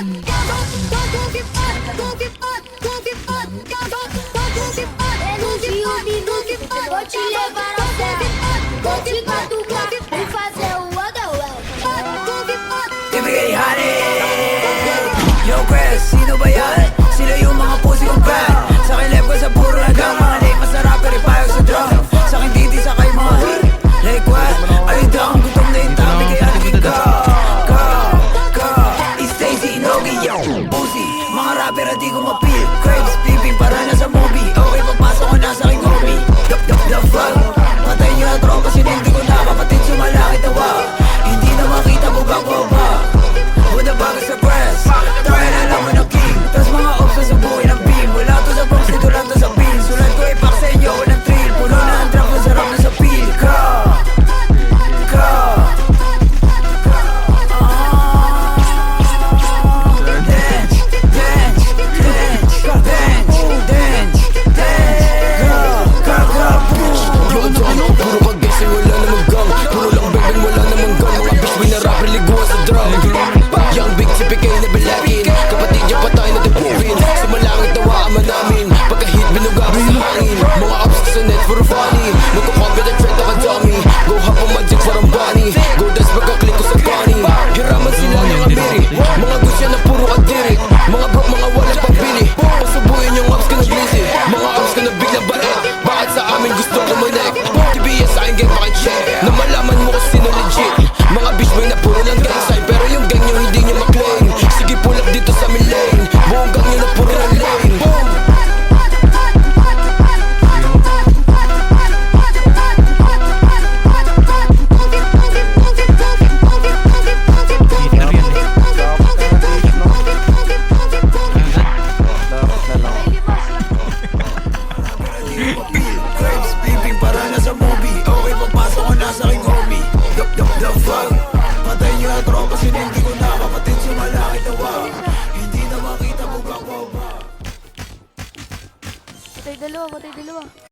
Vou te levar ao céu, vou te catucar e fazer o Underwell. Ibigay honey. Yo Chris, sino ba yan? Sila yung mga pussy kong fan. Sa akin left ko sa puro hanggang mga late. Masarap pero ipayag sa drum. Sa akin titi sa kay mga hit. Like what? Ayun daw, gutom na yung tabi kaya naging go. It's Stacy Inogi, yo pussy, mga rapper at di ko mapil. Crabs, peeping para na sa movie. Okay, pagpasok ko na sa aking homie. The fuck? Patay nyo na tropa, sinindi ko na kapatid sumalaki tawa. Hindi na makita bugang ko ba? Buda bago sa press, tayo na lang ng king. Tas mga ops sa buhay ng beam. Wala to sa box, dito lang to sa pin. Sulat ko ipak sa inyo ko ng thrill. Puno na ang trap, masarap na sa pil. Patay nyo na tropa, sinindi ko na kapatid sumalaki tawa. Hindi na makita bugang ko ba? Patay dalawa.